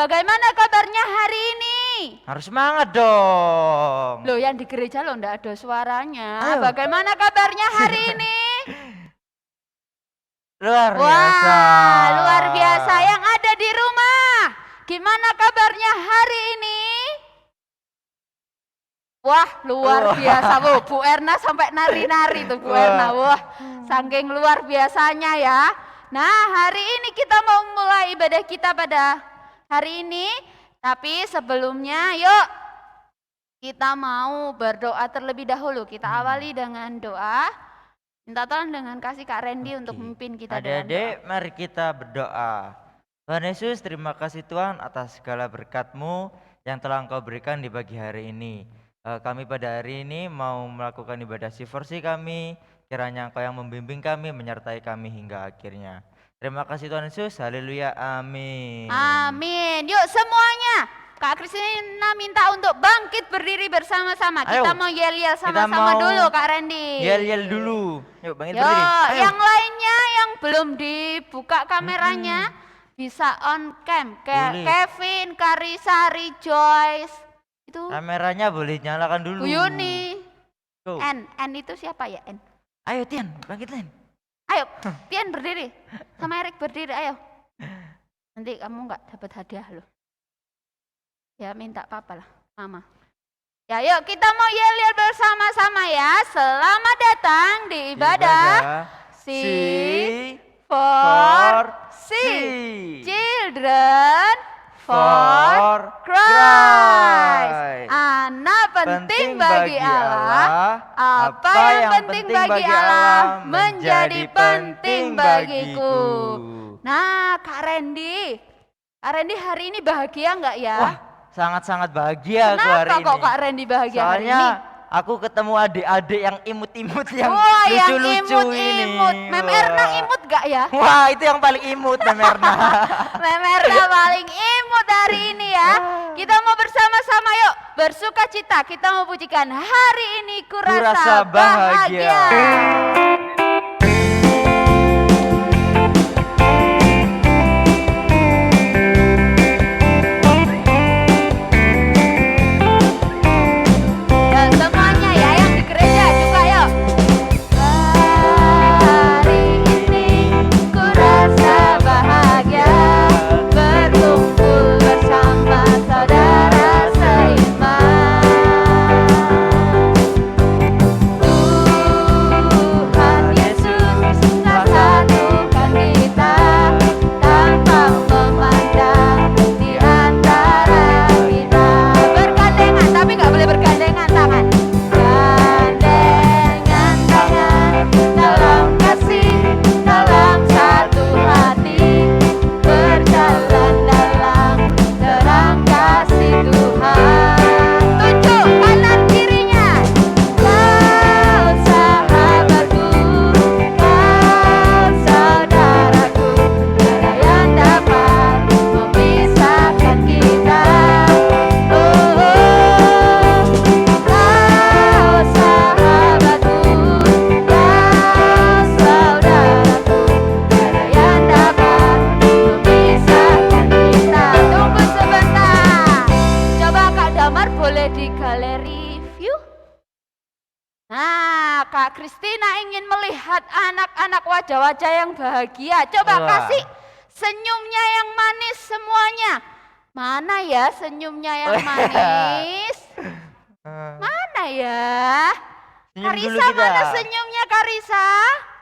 bagaimana kabarnya hari ini? Harus semangat dong. Loh, yang di gereja lo ndak ada suaranya. Ayo. Bagaimana kabarnya hari ini? Luar biasa. Wah, luar biasa. Yang ada di rumah, gimana kabarnya hari ini? Wah, luar biasa. Wah, Bu Erna sampai nari-nari tuh Bu Erna. Wah, saking luar biasanya ya. Nah, hari ini kita mau mulai ibadah kita pada hari ini. Tapi sebelumnya yuk kita mau berdoa terlebih dahulu. Kita awali dengan doa. Minta tolong dengan kasih Kak Randy untuk memimpin kita dalam doa. Adik-adik, mari kita berdoa. Tuhan Yesus, terima kasih Tuhan atas segala berkat-Mu yang telah Engkau berikan di pagi hari ini. Kami pada hari ini mau melakukan ibadah siforsi kami. Kiranya Engkau yang membimbing kami, menyertai kami hingga akhirnya. Terima kasih Tuhan Yesus, haleluya, amin. Amin. Yuk semuanya, Kak Kristina minta untuk bangkit berdiri bersama-sama. Kita Ayo. mau yel-yel sama-sama dulu Kak Randy. Yel-yel dulu. Yuk bangkit Yuk, berdiri. Ayo. yang lainnya yang belum dibuka kameranya bisa on cam. Boleh. Kevin, Karisa, Rejoice. Itu Kameranya boleh nyalakan dulu. Bu Yuni. Tuh. N itu siapa ya N? Ayo Tian, bangkit Tian. Ayo, Tian berdiri. Sama Erik berdiri, ayo. Nanti kamu nggak dapat hadiah loh. Ya minta papa lah, mama. Ya yuk kita mau yel-yel bersama-sama ya. Selamat datang di ibadah si for si children for Christ. Anak penting bagi Allah. Apa yang penting bagi Allah menjadi penting bagiku. Nah, Kak Randy hari ini bahagia nggak ya? Wah, sangat-sangat bahagia aku hari Kenapa ini. kok Kak Randy bahagia hari Soalnya ini? aku ketemu adik-adik yang imut-imut yang Wah, yang lucu-lucu ini. imut. Mem Erna imut gak ya? Wah, itu yang paling imut Mem Erna. Mem Erna paling imut hari ini ya. Kita mau bersama-sama yuk bersuka cita. Kita mau pujikan hari ini kurasa bahagia. Dan semuanya ya yang di gereja juga yuk. Hari ini kurasa bahagia berkumpul bersama saudara seiman. Tuhan Yesus telah satukan kita tanpa memandang di antara kita. Bergandengan tapi nggak boleh bergandengan tangan. Gandengan tangan dalam kasih, dalam satu hati, berjalan dalam terang kasih Tuhan. Tunjuk kanan kirinya. Kau sahabatku, kau saudaraku, tiada yang dapat memisahkan kita. Oh, kau sahabatku, kau saudaraku, tiada yang dapat memisahkan kita. Tunggu sebentar. Coba Kak Damar boleh di galeri view? Nah, Kak Kristina ingin melihat anak-anak wajah-wajah yang bahagia. Coba Wah. kasih senyumnya yang manis semuanya. Mana ya senyumnya yang manis? Mana ya? Senyum dulu Karisa kita. mana senyumnya Karisa?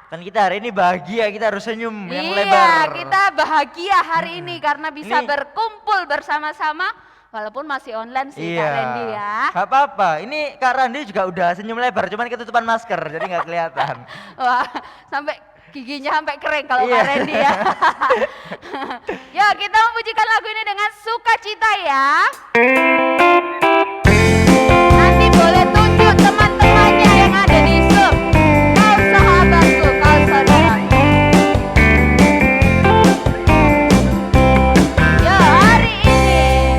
Kan kita hari ini bahagia, kita harus senyum yang Iya, lebar. kita bahagia hari ini karena bisa Ini- berkumpul bersama-sama walaupun masih online sih Kak Randy ya. Gak apa-apa. Ini Kak Randy juga udah senyum lebar, cuman ketutupan masker, jadi nggak kelihatan. Wah, sampai giginya sampai kering kalau Iya. Kak Randy ya. Ya, kita memujikan lagu ini dengan sukacita ya. Nanti boleh tunjuk teman-temannya yang ada di Zoom. Kau sahabatku, kau saudaraku. Ya, hari ini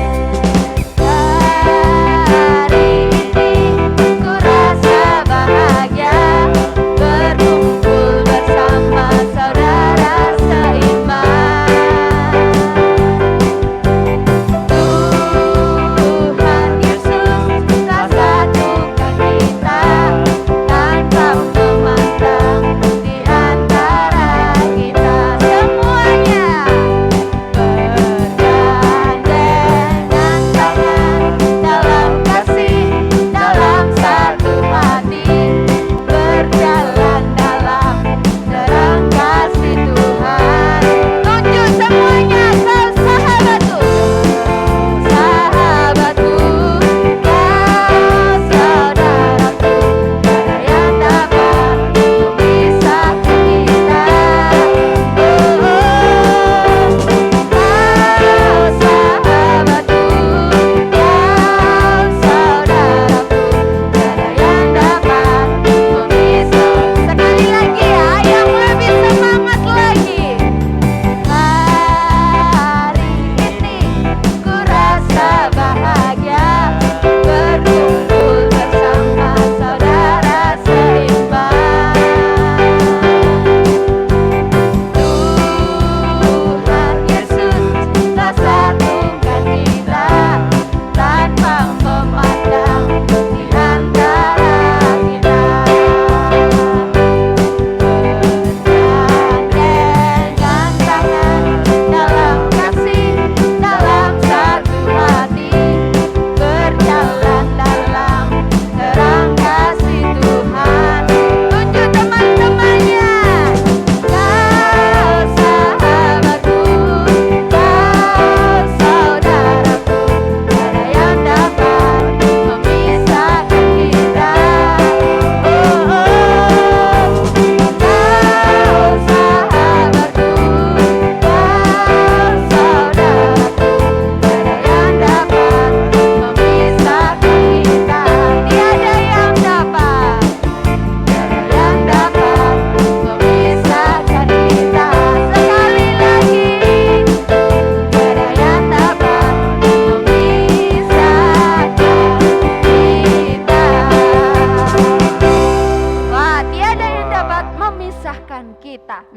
ku rasa bahagia berkumpul bersama saudara seiman.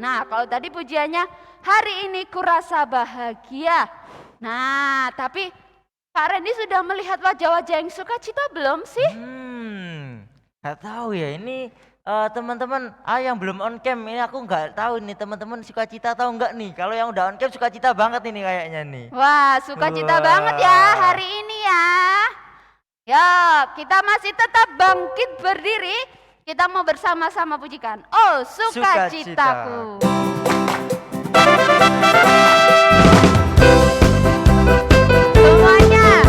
Nah, kalau tadi pujiannya hari ini kurasa bahagia. Nah, tapi Kak Randy sudah melihat wajah-wajah yang sukacita belum sih? Nggak tahu ya ini teman-teman yang belum on cam ini aku nggak tahu nih teman-teman sukacita tahu nggak nih. Kalau yang udah on cam sukacita banget ini kayaknya nih. Wah, sukacita banget ya hari ini ya. Ya, kita masih tetap bangkit berdiri. Kita mau bersama-sama pujikan. Oh, sukacitaku. Semuanya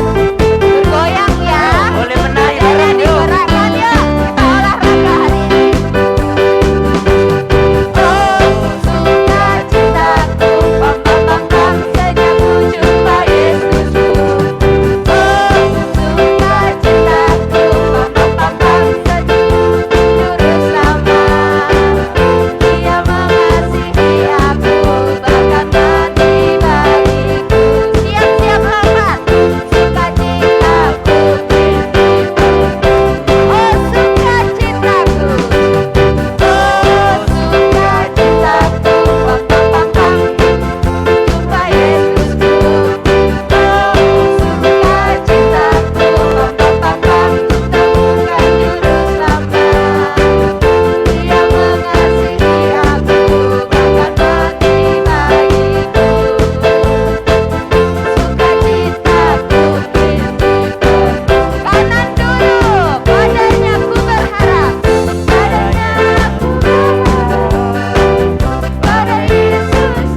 bergoyang ya. Boleh menari Jangan bareng yuk. digerakkan ya. Kita olahraga hari ini. Oh, sukacitaku, pam pam pam pam, sejak ku jumpa Yesusku. Oh, sukacitaku, pam pam pam pam, sejak juru selamat. Dia mengasihi aku, bahkan mati bagiku. Siap-siap lompat, sukacitaku milikku. Oh, sukacitaku. Oh, sukacitaku, pam pam pam pam, jumpa Yesusku. Oh, sukacitaku, pam pam pam pam, temukan juru selamat. Dia mengasihi aku, bahkan mati bagiku. Sukacitaku milikku. Kanan dulu, padanya ku berharap, padanya ku berharap, pada Yesus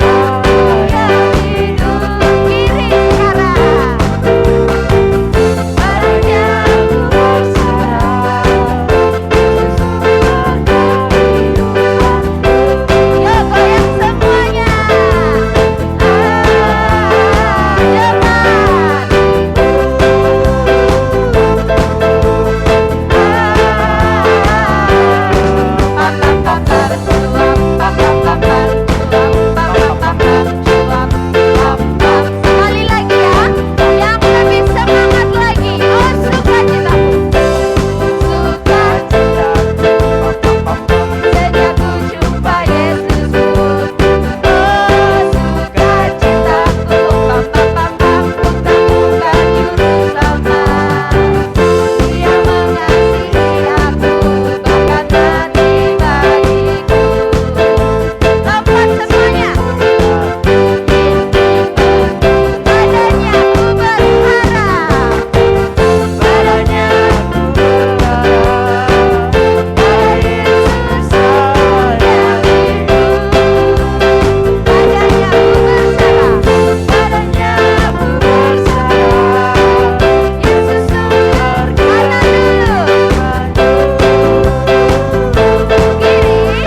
yang hidup. Kiri sekarang, padanya ku bersarap, Yesus sumber kehidupanku. Yuk goyang semuanya. Sekali lagi ya, yang lebih semangat lagi. Oh, sukacitaku, sukacitaku, sejak ku jumpa Yesusku. Oh, sukacitaku, pam pam pam pam, ku temukan juru selamat. Dia mengasihi aku, bahkan mati bagiku. Lompat semuanya. Padanya ku berharap, padanya ku berharap, pada Yesus yang hidup. Padanya ku bersarap, padanya ku bersarap, Yesus sumber. Kanan dulu, kiri,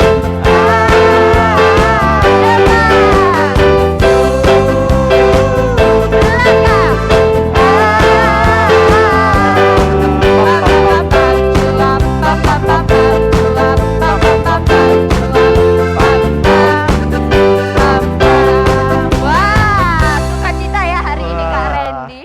wah, sukacita ya hari ini Kak Randy.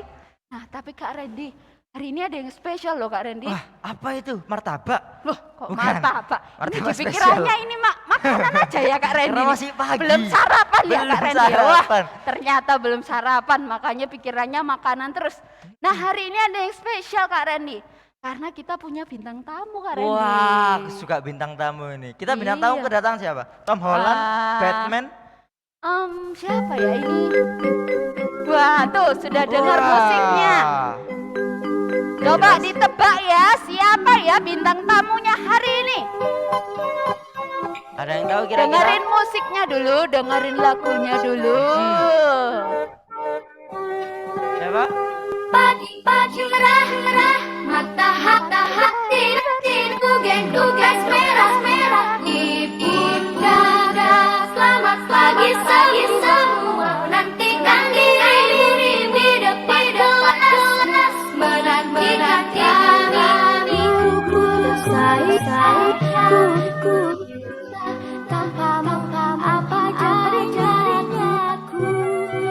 Nah, tapi Kak Randy, hari ini ada yang spesial loh Kak Randy. Wah, apa itu? Martabak? Loh, kok Bukan. martabak? Ini Martabak dipikirannya spesial. ini makanan aja ya Kak Randy. Karena masih pagi. Belum sarapan ya Belum Kak Randy. Wah, sarapan. ternyata belum sarapan, makanya pikirannya makanan terus. Nah, hari ini ada yang spesial Kak Randy. Karena kita punya bintang tamu Kak Randy. Wah, aku suka bintang tamu ini. Kita bintang tamu Iya. kedatangan siapa? Tom Holland, Wah. Batman. Siapa ya ini? Wah, tuh sudah dengar Wah. musiknya. Coba ditebak ya, siapa ya bintang tamunya hari ini? Ada yang tahu kira-kira? Dengerin musiknya dulu, dengerin lagunya dulu. Siapa? Pagi-pagi merah-merah, matahari tugas merah-merah, ip dada, selamat pagi semua, nantikan diri di depan kelas, menantikan kami, ku tanpa apa jadinya ku.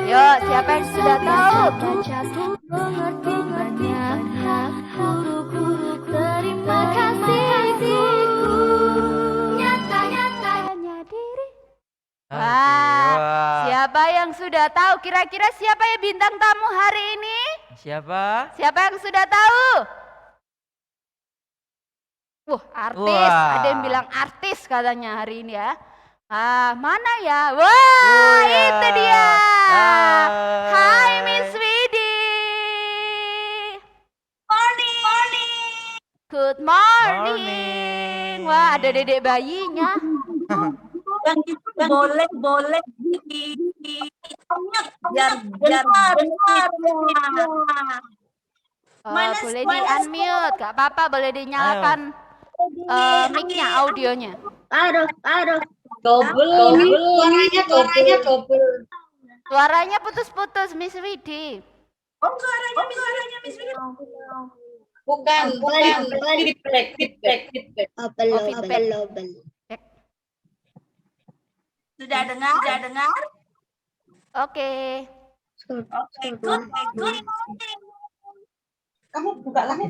Yuk, siapa yang sudah tahu? Baca mengerti banyak huruf-huruf. Terima kasih. Siapa yang sudah tahu? Kira-kira siapa ya bintang tamu hari ini? Siapa? Siapa yang sudah tahu? Artis. Wah. Ada yang bilang artis katanya hari ini ya. Mana ya? Wah, itu dia. Hai Miss Widi. Good morning. Wah, ada dedek bayinya. Yang itu boleh biar Boleh di unmute, gak apa-apa, boleh dinyalakan mic-nya, audionya. suaranya double. Suaranya putus-putus, Miss Widi. Suaranya Miss Widi. Bukan, feedback. Sudah dengar? Oke. Good. Kamu buka lagi.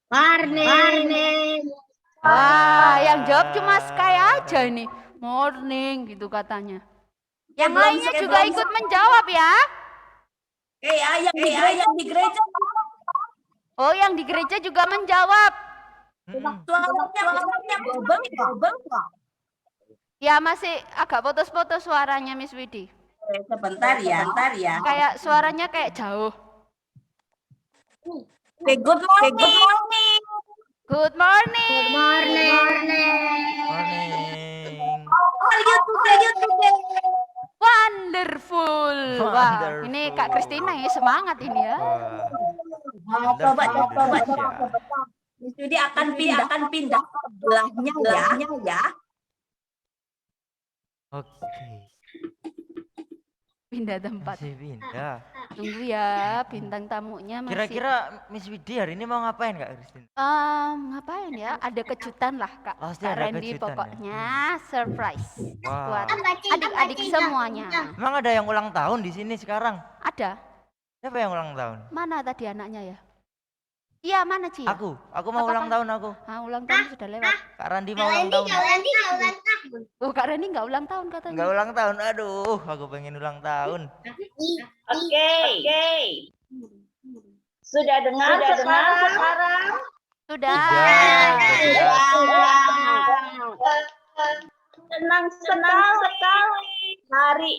Morning. Yang jawab cuma Sky aja ini. Morning gitu katanya. Yang lainnya juga ikut menjawab ya. Yang di gereja. Oh, yang di gereja juga menjawab. Suaranya double. Ya masih agak putus-putus suaranya Miss Widi. Sebentar ya. Kayak suaranya kayak jauh. Good morning. Good morning. Morning. How are you today? Wonderful. Wah, ini Kak Kristina ya semangat ini ya. Wah. Coba. Indonesia. Jadi akan pindah sebelahnya ya. Oke. Pindah tempat. Masih pindah. Tunggu ya, bintang tamunya masih. Kira-kira Miss Widi hari ini mau ngapain Kak Christine? Ngapain ya? Ada kejutan lah Kak. Pasti Kak ada Randy kejutan, pokoknya surprise Wow. buat adik-adik semuanya. Emang ada yang ulang tahun di sini sekarang? Ada. Siapa yang ulang tahun? Mana tadi anaknya ya? Iya, mana Ci? Aku mau ulang tahun aku. Ulang tahun sudah lewat. Kak Randi mau ulang tahun. Oh, Kak Randy nggak ulang tahun katanya. Enggak ulang tahun. Aduh, aku pengen ulang tahun. Oke. Sudah dengar sekarang? Sudah. Senang sekali. Hari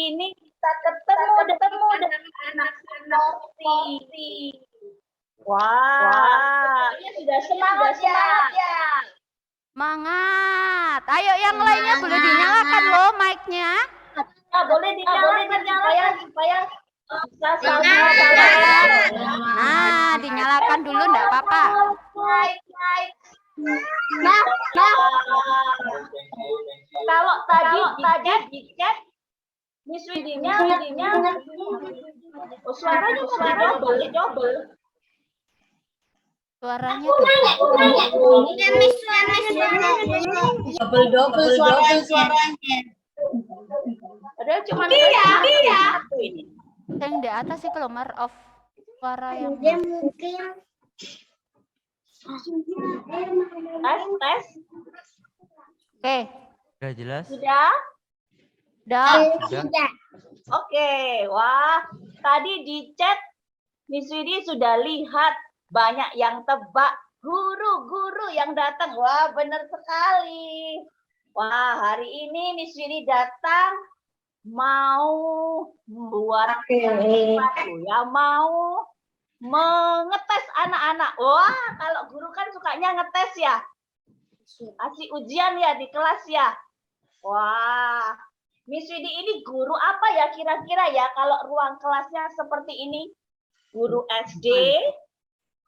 ini kita ketemu dengan anak-anak Siti. Wah, sudah semangat ya. Semangat. Ayo yang lainnya boleh dinyalakan loh mic-nya. Boleh dinyalakan supaya bisa sama. Nah, dinyalakan dulu enggak apa-apa. Kalau tadi di chat Miss Widinya suaranya double. Suaranya double suaranya. Padahal cuma iya. yang di atas sih kalau mark off suara yang tes. Oke. Udah jelas? Sudah? Udah. Oke. Wah, tadi di chat Miss Widi sudah lihat banyak yang tebak guru-guru yang datang. Wah, benar sekali. Wah, hari ini Miss Widi datang mau membuat sesuatu ya, mau mengetes anak-anak. Wah, kalau guru kan sukanya ngetes ya. Kasih ujian ya di kelas ya. Wah, Miss Widi ini guru apa ya kira-kira ya kalau ruang kelasnya seperti ini? Guru SD,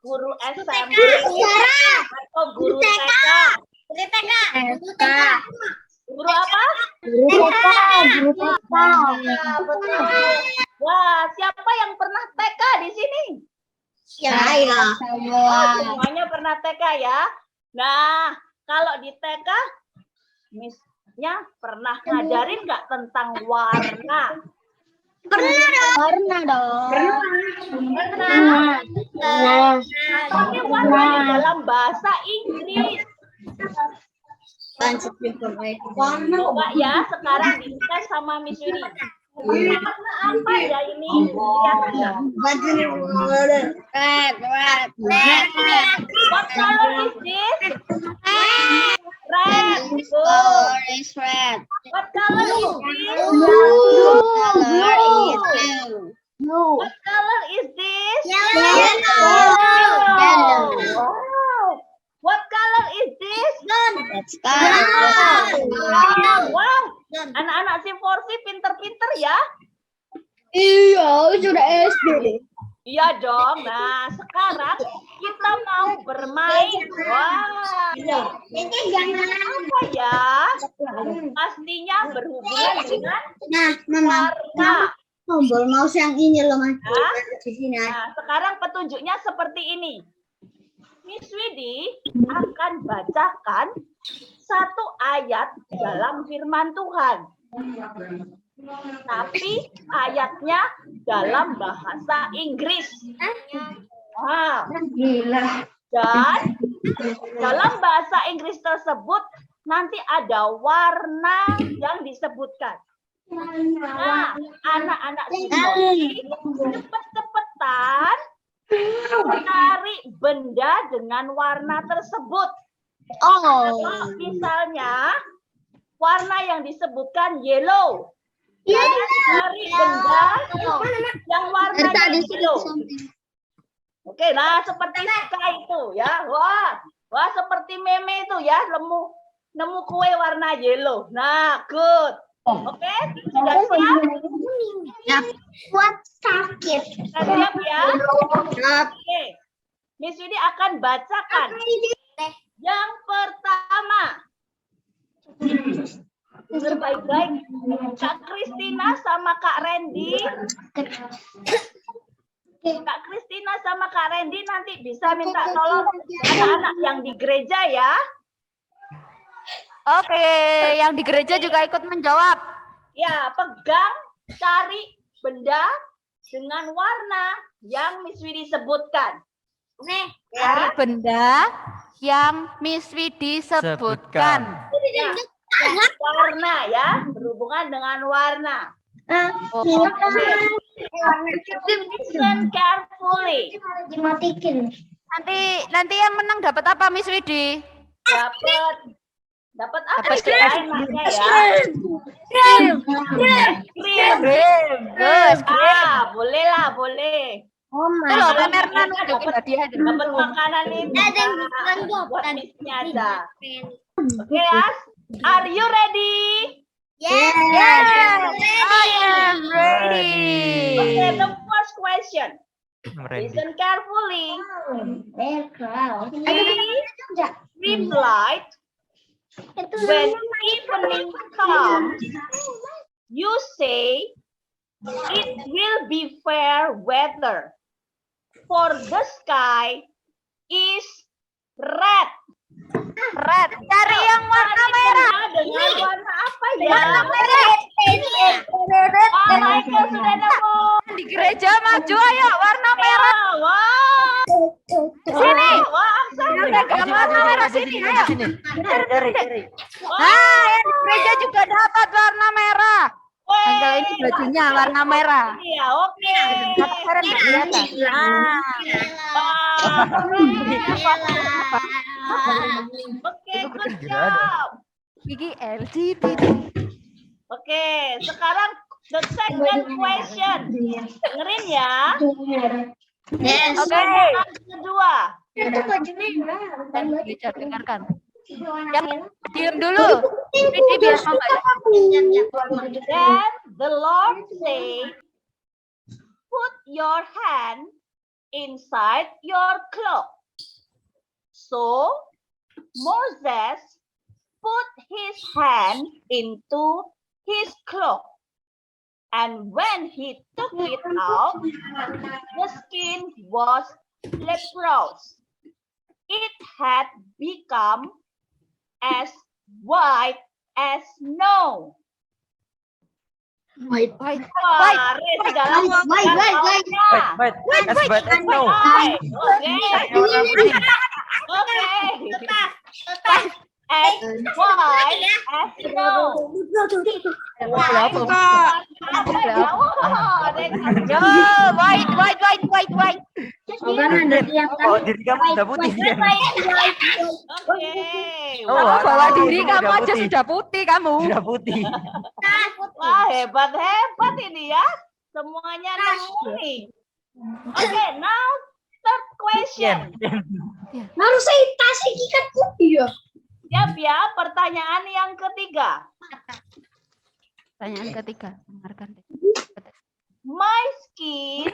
guru SMP, atau guru TK? Guru apa? Guru TK. Betul. Wah, siapa yang pernah TK di sini? Saya. Semuanya pernah TK ya. Nah, kalau di TK, Miss-nya pernah ngajarin nggak tentang warna? Pernah dong. Tapi warna dalam bahasa Inggris. Coba ya sekarang dites sama Miss Yuri. Warna apa ya ini? Lihat ya. What color is this? Red. Good. What color is this? What color is this? Yellow. Wow. What color is this? Wow. Anak-anak C4C pinter-pinter ya. Iya, sudah SD. Iya dong. Nah, sekarang kita mau bermain. Wah. Apa ya? Pastinya berhubungan dengan warna. Tombol mouse yang ini loh, Mas. Nah, Di sini. Nah, sekarang petunjuknya seperti ini. Miss Widi akan bacakan satu ayat dalam firman Tuhan. Tapi ayatnya dalam bahasa Inggris. Wow. Dan dalam bahasa Inggris tersebut nanti ada warna yang disebutkan. Nah, anak-anak sini cepet-cepetan mencari benda dengan warna tersebut. Kalau misalnya warna yang disebutkan yellow, kalian cari benda yang warnanya yellow. Oke, nah seperti Sika itu ya. Wah seperti meme itu ya, nemu kue warna yellow. Nah, good. Oke, sudah siap? Ya, buat sakit. Sudah siap ya? Oke. Miss Widi akan bacakan. Yang pertama. Dengar baik-baik. Kak Kristina sama Kak Randy. Kak Kristina sama Kak Randy nanti bisa minta tolong anak-anak yang di gereja ya. Oke, yang di gereja juga ikut menjawab. Ya, pegang, cari benda dengan warna yang Miss Widi sebutkan. Nih, Cari benda yang Miss Widi sebutkan. Ya, warna ya, berhubungan dengan warna. Listen carefully. dimatikan. Nanti yang menang dapat apa, Miss Widi? Dapat apa Dapat ya enaknya ya? Krim. Boleh lah, boleh. Oh my Halo, God. Mirna nunjukin hadiah dulu. Dapat makanan ini buat missnya aja. Oke ya, are you ready? Yes. I am ready. Okay, the first question. Randy. Listen carefully. Please Replied, when evening comes, you say it will be fair weather, for the sky is red. Red. Cari yang warna merah. Dengan warna apa ya? Warna merah. Oh, Michael sudah nemu. Di gereja maju ayo, warna merah. Wow. Sini. Wah, Aksan. Ada gambar warna merah sini, ayo. Nah, yang di gereja juga dapat warna merah. Angel ini bajunya warna merah. Iya, oke. Dapat keren nggak kelihatan? Nah. Oke, good job. Gigi LGBT. Oke, sekarang the second question. Dengerin ya. Yes. Oke. Yang kedua. Itu baju merah. Dan bisa dengarkan. Yang diam dulu. Ini biar sampai. Then the Lord said, put your hand inside your cloak. So Moses put his hand into his cloak. And when he took it out, the skin was leprous. It had become as white as snow. Wait. Wait. Wah, Riz, dalam Wait. As no. Oke. as wide as snow. Wide. Apa ya? Wow, ada yang Yo, white, white, white, white, white. Oh, diri kamu sudah putih. Oke. Oh, Kamu warna bawa kamu diri sudah kamu aja putih. sudah putih kamu. Sudah putih. Wah, hebat ini ya. Semuanya nemu nih. Oke, now third question. Harus saya tasik ikan putih ya. Siap ya, pertanyaan yang ketiga. Pertanyaan ketiga, dengarkan deh. My skin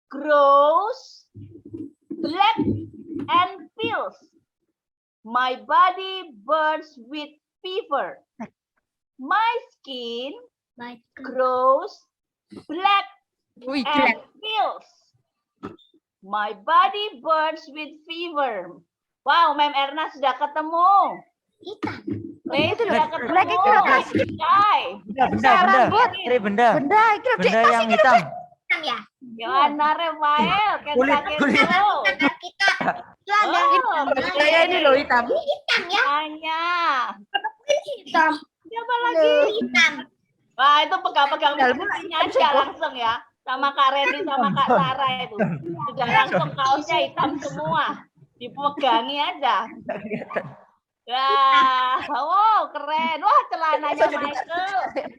grows black and peels. My body burns with fever. My skin grows black Wih, and peels. My body burns with fever. Wow, Mem Erna sudah ketemu. Ray sudah ketemu. Black itu apa? Sky. Benda. rambut. Ini benda. benda, itu Benda yang hitam. Johanna Rafael, Kulit. Kita. Saya ini loh hitam. Hanya. Hitam. Siapa lagi? Hitam. Wah, itu pegang-pegang Dalam- mesinnya aja langsung ya. Sama Kak Reni sama Kak Sarah itu. Sudah langsung kaosnya hitam semua. Dipegangi aja. Wah, wow, keren. Wah, celananya Michael.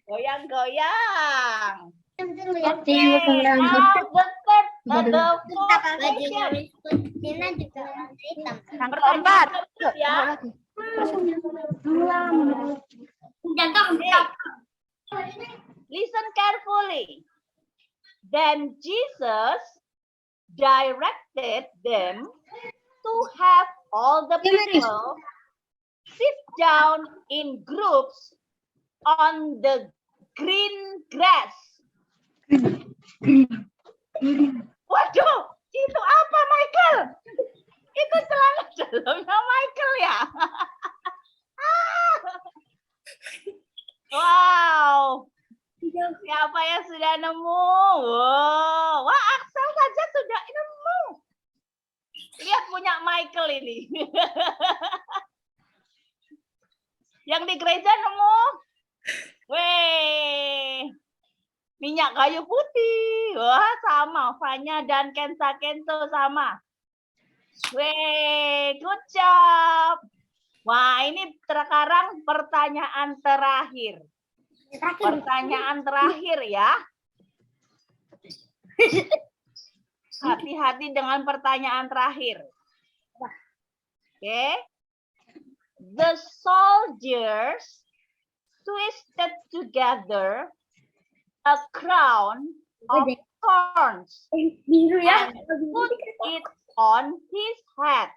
Goyang-goyang. Oke, now the fourth question. Yang keempat. Ya. Listen carefully. Then Jesus directed them to have all the people sit down in groups on the green grass. Waduh, itu apa Michael? Itu celana dalamnya Michael ya? Wow. Siapa yang sudah nemu? Wow. Wah, Axel saja sudah nemu. Lihat punya Michael ini. Yang di gereja nemu? Weh. Minyak kayu putih. Wah, sama. Fanya dan Kensa Kento sama. Weh, good job. Wah, ini sekarang pertanyaan terakhir. Pertanyaan terakhir ya. Hati-hati dengan pertanyaan terakhir. Oke. The soldiers twisted together a crown of thorns Biru ya. and put it on his head.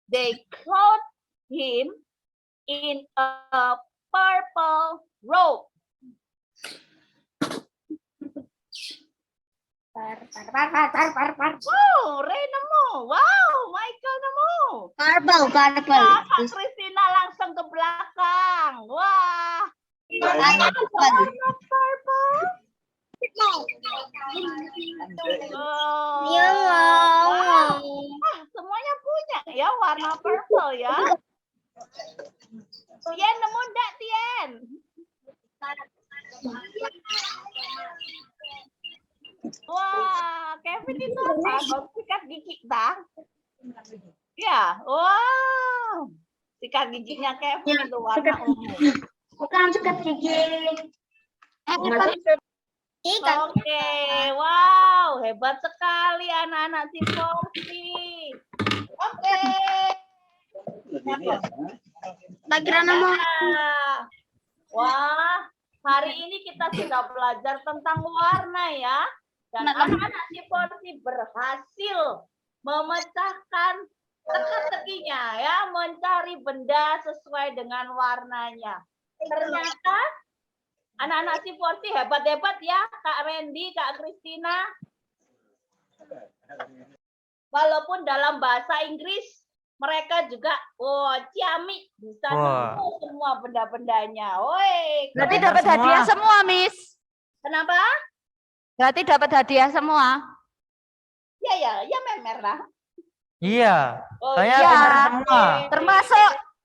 They clothed him in a purple robe. Wow, Ray nemu. Wow, Michael nemu. Purple. Wah, Kak Christina langsung ke belakang. Wah. Warna purple. Oh. Wah, semuanya punya ya warna purple ya. Tien nemu enggak, Tien? Wah, Kevin itu apa? Baru sikat gigi tak? Ya, wow. Sikat giginya Kevin itu warna ungu. Bukan sikat gigi. Oke, wow, hebat sekali anak-anak si Foxy. Oke. Ya. Wah, hari ini kita sudah belajar tentang warna ya. Dan anak-anak si Foxy berhasil memecahkan teka-tekinya ya, mencari benda sesuai dengan warnanya. Ternyata anak-anak si Foxy hebat-hebat ya, Kak Randy, Kak Christina. Walaupun dalam bahasa Inggris mereka juga, ciamik, bisa nemu semua benda-bendanya. Woi, Berarti Pintar dapat semua. hadiah semua, Miss. kenapa? Berarti dapat hadiah semua. Ya, Mem Merah. Iya, Oh saya iya. pintar semua.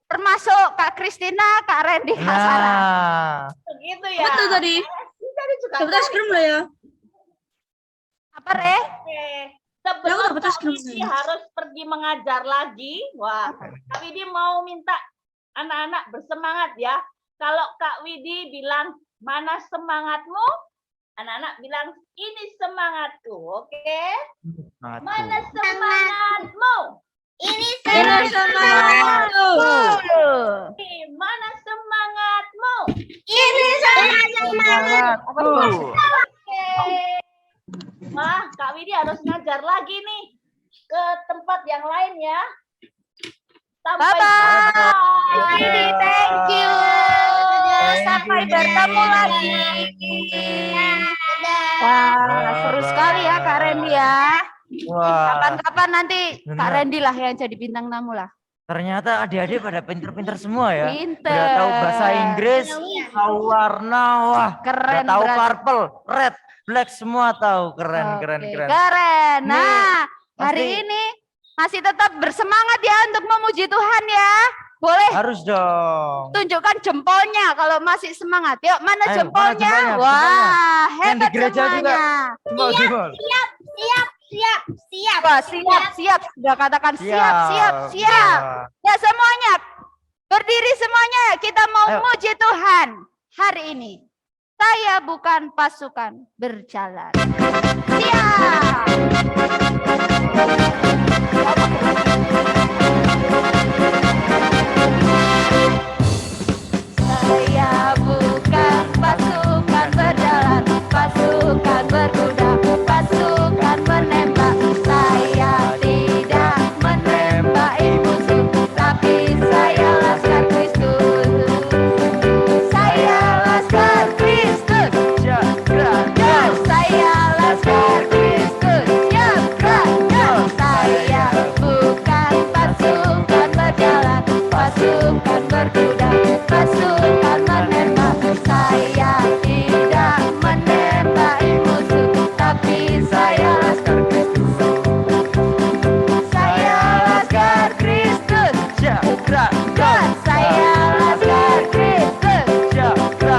Termasuk Kak Kristina, Kak Randy, Kak Sarah. Nah, begitu ya. Betul tadi. Tadi juga Dapat es krim lah ya. Apa Re? Oke. Aku Sebelum dapat es Kak krim. Widi harus pergi mengajar lagi, wah, Kak Widi mau minta anak-anak bersemangat ya. Kalau Kak Widi bilang, mana semangatmu? Anak-anak bilang, ini semangatku, oke? Mana semangatmu? Ini semangatku. Mana semangatmu? Ini Semangatku. Oke. Mah, Kak Widi harus ngajar lagi nih ke tempat yang lain ya. Sampai Bye-bye. jumpa. Widi, thank you. Sampai bertemu lagi. Wah, seru sekali ya Kak Randy ya. Wah, Kapan-kapan nanti Kak Benar. Randy lah yang jadi bintang tamu lah. ternyata adik-adik pada pinter-pinter semua ya. Pinter. Udah tahu bahasa Inggris, tahu warna, wah, Keren, udah tahu berarti. purple, red, black semua tahu. Keren, Oke, keren, keren. keren. Nih, Nah, hari pasti- ini masih tetap bersemangat ya untuk memuji Tuhan ya. Boleh Harus dong. tunjukkan jempolnya kalau masih semangat. Yuk, mana Ayo, jempolnya? mana jempolnya? Wah, Yang di hebat gereja juga. semuanya. Jempol, jempol. Siap. Wah, siap. Sudah katakan siap. Wah. Ya semuanya, berdiri semuanya. Kita mau Ayo. muji Tuhan hari ini. Saya bukan pasukan berjalan. Siap. Saya bukan pasukan berjalan, pasukan berkuda, pasukan menembak. Saya tidak menembaki musuh, tapi saya laskar Kristus. Saya laskar Kristus. Jaga. Saya laskar Kristus. Saya bukan pasukan berjalan, pasukan berkuda, pasukan menembak. Saya tidak menembaki musuh, tapi saya laskar Kristus. Saya laskar Kristus. Jaga. Saya laskar Kristus. Jaga.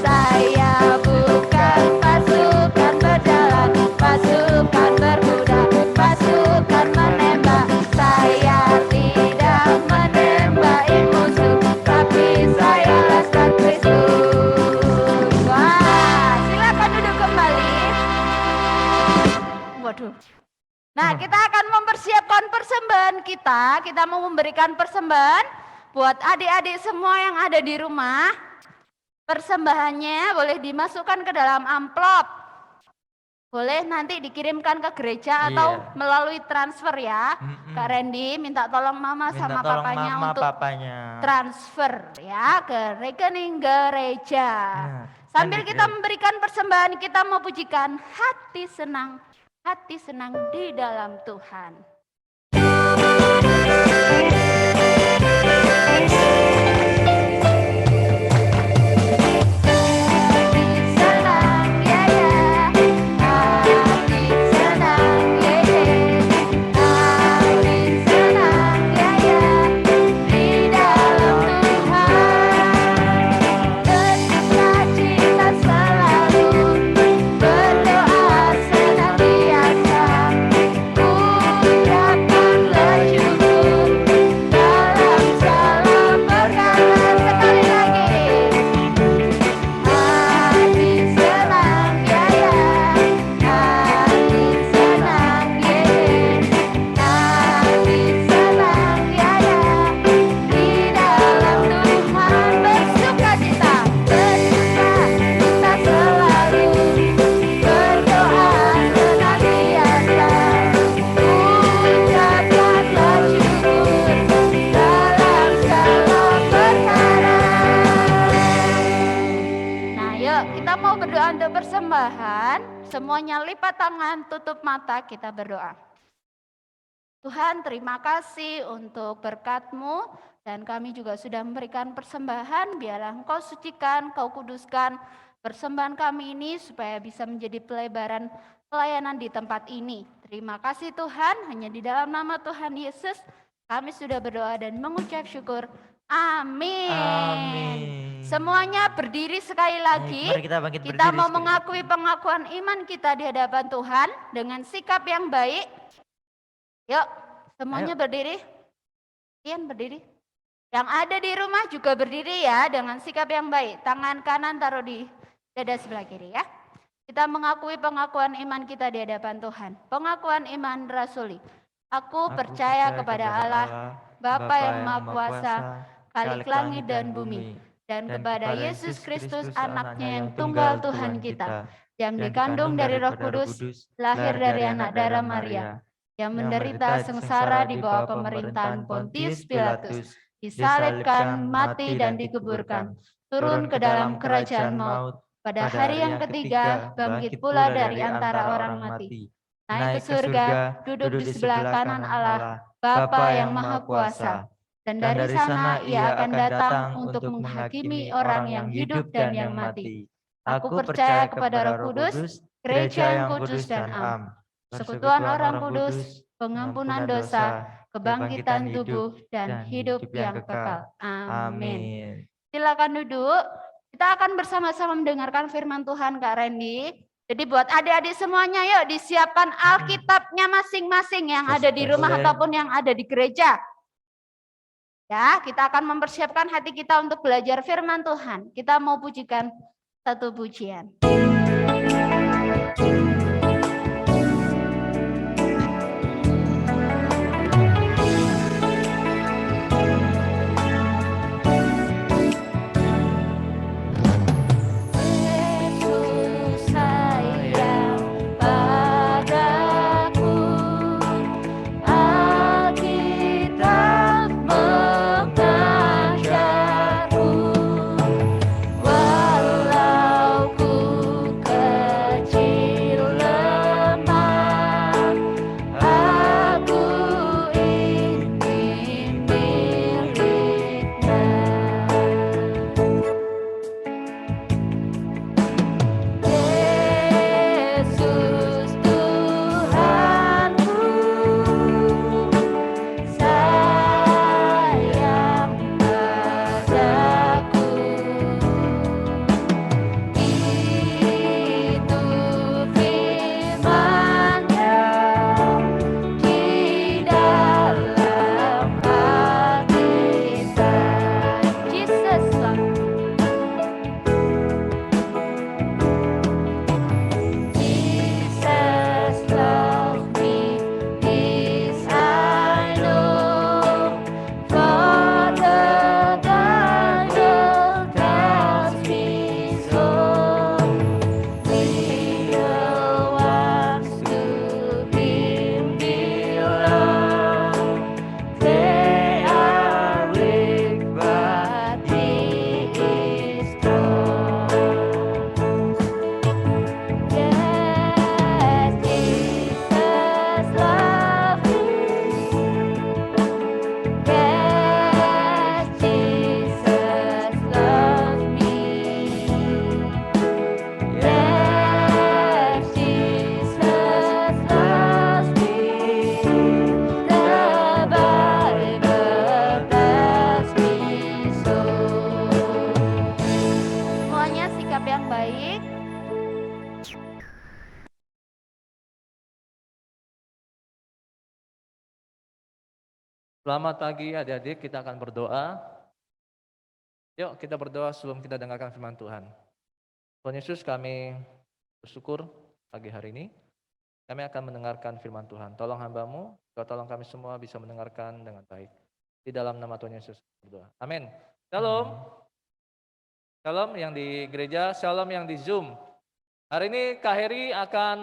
Saya bukan pasukan berjalan, pasukan berkuda, pasukan menembak. Saya tidak menembaki musuh, tapi saya laskar Kristus. Wah, silakan duduk kembali. Waduh. Nah, kita akan mempersiapkan persembahan kita. Kita mau memberikan persembahan buat adik-adik semua yang ada di rumah. Persembahannya boleh dimasukkan ke dalam amplop. Boleh nanti dikirimkan ke gereja atau Iya. melalui transfer ya. Mm-mm. Kak Randy minta tolong mama Minta sama tolong papanya mama untuk papanya. transfer ya ke rekening gereja. Nah, Sambil kan kita gitu. memberikan persembahan, kita mau pujikan hati senang di dalam Tuhan. Senang ya ya, hati senang ya ya, hati senang ya ya di dalam Tuhan. Bersukacita selalu, berdoa senantiasa, ucapkan bersyukur dalam segala perkara. Sekali lagi. Hati senang ya ya, hati senang ya ya, hati senang ya ya di dalam Tuhan. Bersukacita selalu, berdoa senantiasa, ucapkan bersyukur dalam segala perkara. Nah, yuk kita mau berdoa untuk persembahan. Semuanya lipat tangan, tutup mata, kita berdoa. Tuhan, terima kasih untuk berkat-Mu dan kami juga sudah memberikan persembahan. Biarlah Engkau sucikan, Kau kuduskan persembahan kami ini supaya bisa menjadi pelebaran pelayanan di tempat ini. Terima kasih Tuhan, hanya di dalam nama Tuhan Yesus kami sudah berdoa dan mengucap syukur. Amin. Amin. Semuanya berdiri sekali lagi. Mari kita bangkit Kita berdiri mau sekali mengakui lagi. pengakuan iman kita di hadapan Tuhan dengan sikap yang baik. Yuk, semuanya berdiri. Ian berdiri. Yang ada di rumah juga berdiri ya dengan sikap yang baik. Tangan kanan taruh di dada sebelah kiri ya. Kita mengakui pengakuan iman kita di hadapan Tuhan. Pengakuan iman rasuli. Aku percaya kepada Allah, Bapa yang Maha Kuasa, Khalik langit dan bumi, dan kepada Yesus Kristus anaknya yang tunggal Tuhan kita, yang dikandung dari Roh Kudus, lahir dari anak darah Maria, yang menderita sengsara di bawah pemerintahan Pontius Pilatus, disalibkan, mati dan dikuburkan, turun ke dalam kerajaan maut, pada hari yang ketiga bangkit pula dari antara orang mati, naik ke surga, duduk di sebelah kanan Allah, Bapa yang Maha Kuasa, dan dari sana ia akan datang untuk menghakimi orang yang hidup dan yang mati. Aku percaya kepada Roh Kudus, gereja yang kudus dan am, persekutuan orang kudus, pengampunan dosa, kebangkitan tubuh, dan hidup yang kekal. Amin. Silakan duduk. Kita akan bersama-sama mendengarkan firman Tuhan, Kak Randy. Jadi buat adik-adik semuanya, yuk disiapkan Alkitabnya masing-masing yang ada di rumah ataupun yang ada di gereja. Ya, kita akan mempersiapkan hati kita untuk belajar firman Tuhan. Kita mau pujikan satu pujian. Selamat pagi adik-adik, kita akan berdoa. Yuk kita berdoa sebelum kita dengarkan firman Tuhan. Tuhan Yesus, kami bersyukur pagi hari ini. Kami akan mendengarkan firman Tuhan. Tolong hamba-Mu, tolong kami semua bisa mendengarkan dengan baik. Di dalam nama Tuhan Yesus berdoa. Amin. Shalom. Shalom yang di gereja, shalom yang di Zoom. Hari ini Kak Heri akan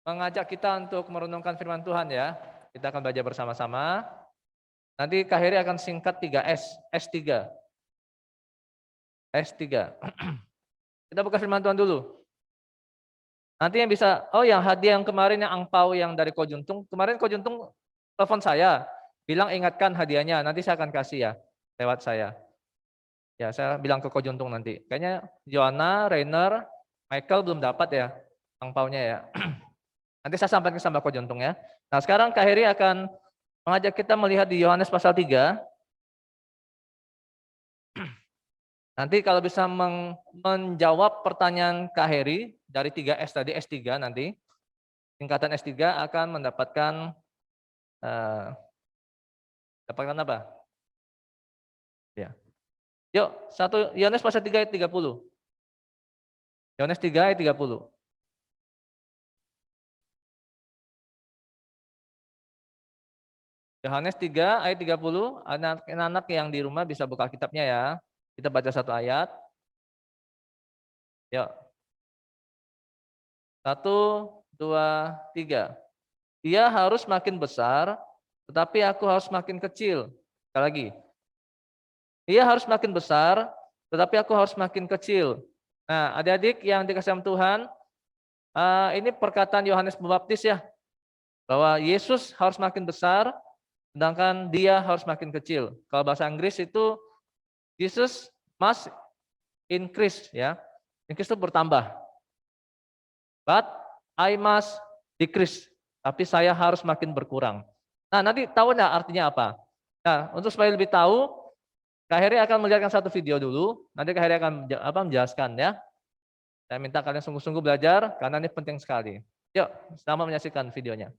mengajak kita untuk merenungkan firman Tuhan ya. Kita akan belajar bersama-sama. Nanti Kak Heri akan singkat 3S, S3. S3. Kita buka firman Tuhan dulu. Nanti yang bisa, yang hadiah yang kemarin yang angpau yang dari Kojuntung. Kemarin Kojuntung telepon saya, bilang ingatkan hadiahnya, nanti saya akan kasih ya, lewat saya. Ya, saya bilang ke Kojuntung nanti. Kayaknya Joanna, Rainer, Michael belum dapat ya. angpaunya ya. Nanti saya sampaikan sama Ko Jontong ya. Nah sekarang Kak Heri akan mengajak kita melihat di Yohanes pasal 3. Nanti kalau bisa menjawab pertanyaan Kak Heri dari 3S tadi, S3 nanti, tingkatan S3 akan mendapatkan dapatkan apa? Ya. Yuk, Yohanes pasal 3 ayat 30. Yohanes 3 ayat 30. Yohanes 3 ayat 30, anak-anak yang di rumah bisa buka kitabnya ya. Kita baca satu ayat. Yuk. 1, 2, 3. Ia harus makin besar, tetapi aku harus makin kecil. Sekali lagi. Ia harus makin besar, tetapi aku harus makin kecil. Nah, adik-adik yang dikasihi Tuhan, ini perkataan Yohanes Pembaptis ya. Bahwa Yesus harus makin besar, sedangkan dia harus makin kecil. Kalau bahasa Inggris itu Jesus must increase ya. Increase itu bertambah. But I must decrease. Tapi saya harus makin berkurang. Nah, nanti tahu nggak artinya apa? Nah, untuk supaya lebih tahu, Kak Heri akan melihatkan satu video dulu. Nanti Kak Heri akan menjelaskan ya. Saya minta kalian sungguh-sungguh belajar karena ini penting sekali. Yuk, selamat menyaksikan videonya.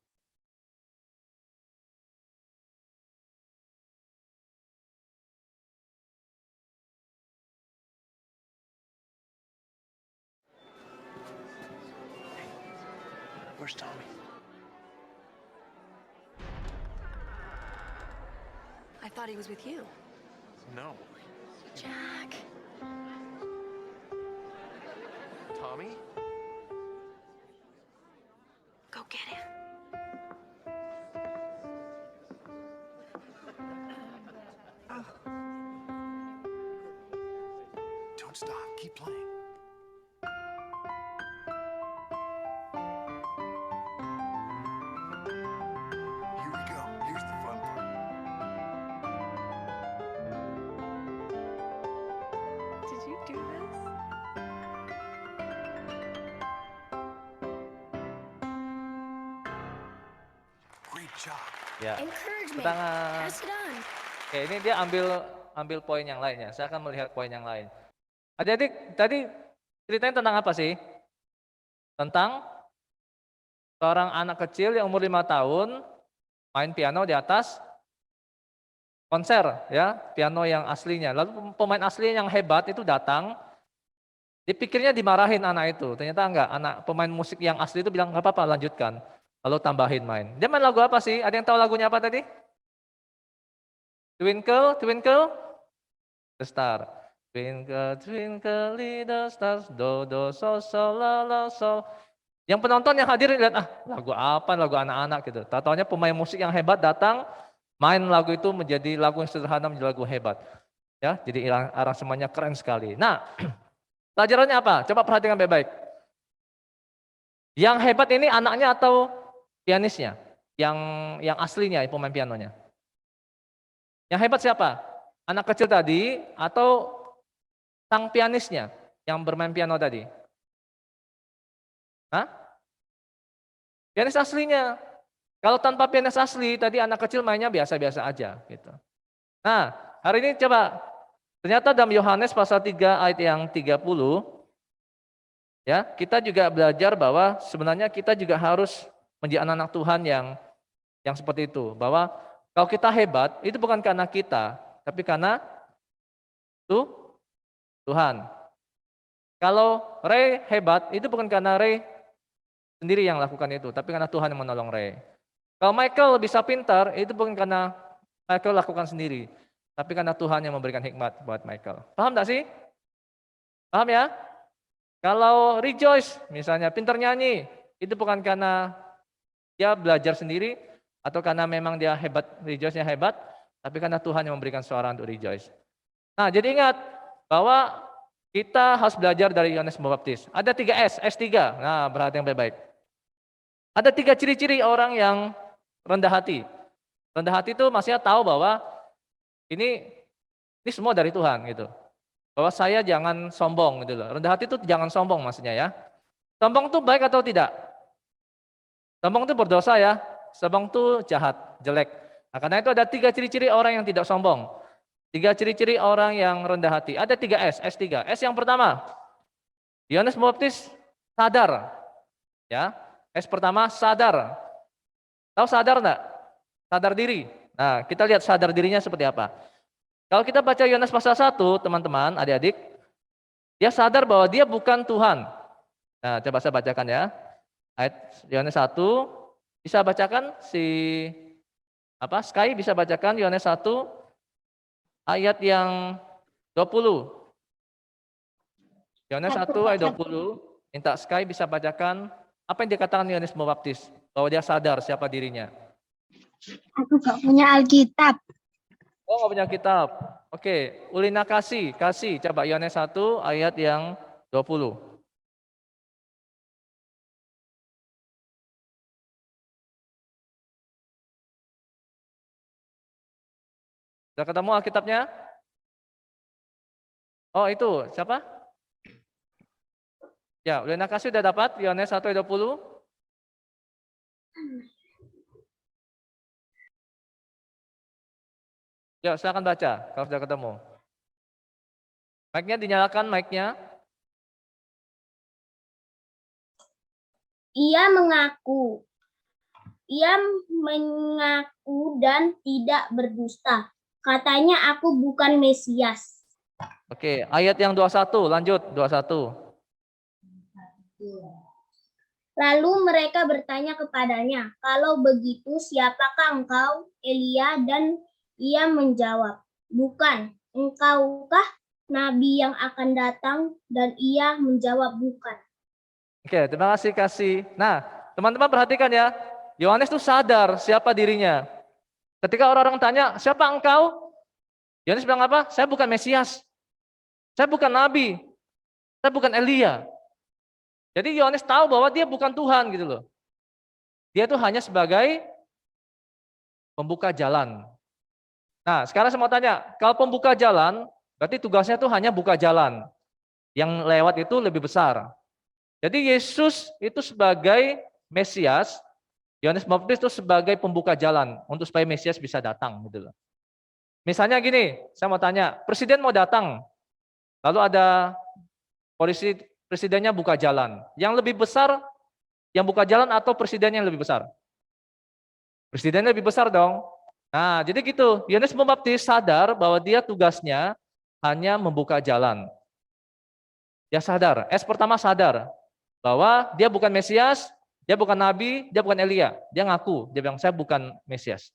Where's Tommy? I thought he was with you. No. Jack. Tommy? Go get him. Don't stop. Keep playing. Here we go. Here's the fun part. Did you do this? Great job. Ya. Encourage me. Tangan. Pass it on. Oke, ini dia ambil poin yang lainnya. Saya akan melihat poin yang lain. Adik-adik, tadi ceritanya tentang apa sih? Tentang seorang anak kecil yang umur 5 tahun main piano di atas konser ya, piano yang aslinya. Lalu pemain asli yang hebat itu datang, dipikirnya dimarahin anak itu. Ternyata enggak, anak pemain musik yang asli itu bilang enggak apa-apa, lanjutkan. Lalu tambahin main. Dia main lagu apa sih? Ada yang tahu lagunya apa tadi? Twinkle, Twinkle, the Star. Twinkle, twinkle, little stars, do, do, so, so, la, la, so. Yang penonton yang hadir lihat, lagu apa, lagu anak-anak gitu. Tahu-taunya pemain musik yang hebat datang, main lagu itu menjadi lagu yang sederhana, menjadi lagu hebat. Ya, jadi aransemennya keren sekali. Nah, pelajarannya apa? Coba perhatikan baik-baik. Yang hebat ini anaknya atau pianisnya? Yang aslinya, pemain pianonya? Yang hebat siapa? Anak kecil tadi atau sang pianisnya yang bermain piano tadi? Hah? Pianis aslinya. Kalau tanpa pianis asli, tadi anak kecil mainnya biasa-biasa aja. Gitu. Nah, hari ini coba, ternyata dalam Yohanes pasal 3 ayat yang 30, ya, kita juga belajar bahwa sebenarnya kita juga harus menjadi anak-anak Tuhan yang seperti itu. Bahwa kalau kita hebat, itu bukan karena kita, tapi karena Tuhan. Kalau Ray hebat, itu bukan karena Ray sendiri yang lakukan itu, tapi karena Tuhan yang menolong Ray. Kalau Michael bisa pintar, itu bukan karena Michael lakukan sendiri, tapi karena Tuhan yang memberikan hikmat buat Michael. Paham gak sih? Paham ya? Kalau Rejoice, misalnya pintar nyanyi, itu bukan karena dia belajar sendiri, atau karena memang dia hebat, Rejoice-nya hebat, tapi karena Tuhan yang memberikan suara untuk Rejoice. Nah, jadi ingat bahwa kita harus belajar dari Yohanes Pembaptis. Ada 3S, S3. Nah, perhatikan baik-baik. Ada 3 ciri-ciri orang yang rendah hati. Rendah hati itu maksudnya tahu bahwa ini semua dari Tuhan gitu. Bahwa saya jangan sombong gitu loh. Rendah hati itu jangan sombong maksudnya ya. Sombong itu baik atau tidak? Sombong itu berdosa ya. Sombong itu jahat, jelek. Nah, karena itu ada 3 ciri-ciri orang yang tidak sombong. 3 ciri-ciri orang yang rendah hati. Ada 3 S, S3. S yang pertama, Yohanes Pembaptis sadar. Ya, S pertama sadar. Tahu sadar enggak? Sadar diri. Nah, kita lihat sadar dirinya seperti apa. Kalau kita baca Yohanes pasal 1, teman-teman, adik-adik, dia sadar bahwa dia bukan Tuhan. Nah, coba saya bacakan ya. Ayat Yohanes 1, bisa bacakan Sky bisa bacakan Yohanes 1 ayat yang 20. Yohanes 1 ayat 20. Minta Sky bisa bacakan apa yang dikatakan Yohanes Pembaptis, bahwa dia sadar siapa dirinya. Aku gak punya Alkitab. Oh, nggak punya kitab. Oke, Ulina kasih. Coba Yohanes 1 ayat yang 20. Sudah ketemu Alkitabnya? Oh, itu siapa? Ya, Ulina kasih sudah dapat Yohanes 1 ayat 20. Ya, silakan baca kalau sudah ketemu. Mic-nya dinyalakan, mic-nya. Ia mengaku dan tidak berdusta. Katanya aku bukan Mesias. Oke, ayat yang 21, lanjut 21. Lalu mereka bertanya kepadanya, kalau begitu siapakah engkau, Elia? Dan ia menjawab, bukan. Engkaukah nabi yang akan datang? Dan ia menjawab, bukan. Oke, terima kasih. Nah, teman-teman perhatikan ya. Yohanes itu sadar siapa dirinya. Ketika orang-orang tanya, siapa engkau? Yohanes bilang apa? Saya bukan Mesias. Saya bukan nabi. Saya bukan Elia. Jadi Yohanes tahu bahwa dia bukan Tuhan gitu loh. Dia itu hanya sebagai pembuka jalan. Nah, sekarang saya mau tanya, kalau pembuka jalan, berarti tugasnya itu hanya buka jalan. Yang lewat itu lebih besar. Jadi Yesus itu sebagai Mesias, Yohanes Pembaptis itu sebagai pembuka jalan untuk supaya Mesias bisa datang gitu loh. Misalnya gini, saya mau tanya, presiden mau datang, lalu ada polisi presidennya buka jalan. Yang lebih besar yang buka jalan atau presidennya yang lebih besar? Presidennya lebih besar dong. Nah, jadi gitu. Yohanes Pembaptis sadar bahwa dia tugasnya hanya membuka jalan. Dia sadar. S pertama sadar bahwa dia bukan Mesias, dia bukan Nabi, dia bukan Elia. Dia ngaku, dia bilang saya bukan Mesias.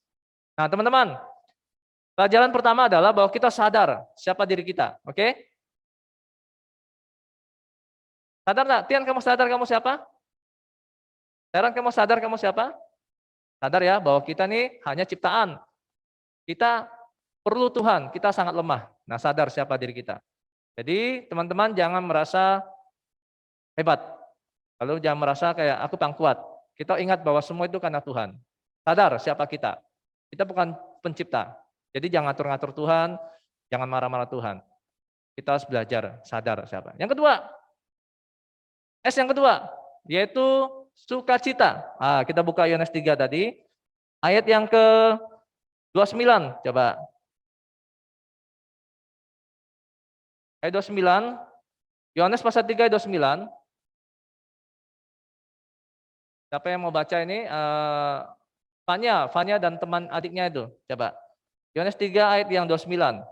Nah, teman-teman, pelajaran pertama adalah bahwa kita sadar siapa diri kita. Oke? Sadar nggak? Tian, kamu sadar kamu siapa? Sekarang kamu sadar kamu siapa? Sadar ya bahwa kita nih hanya ciptaan. Kita perlu Tuhan, kita sangat lemah. Nah, sadar siapa diri kita. Jadi teman-teman jangan merasa hebat. Lalu jangan merasa kayak aku paling kuat. Kita ingat bahwa semua itu karena Tuhan. Sadar siapa kita. Kita bukan pencipta. Jadi jangan ngatur-ngatur Tuhan, jangan marah-marah Tuhan. Kita harus belajar sadar siapa. Yang kedua, S yang kedua, yaitu sukacita. Ah, kita buka Yohanes 3 tadi. Ayat yang ke-29, coba. Ayat 29, Yohanes pasal 3 ayat 29. Siapa yang mau baca ini? Fanya dan teman adiknya itu. Coba. Yohanes 3 ayat yang 29.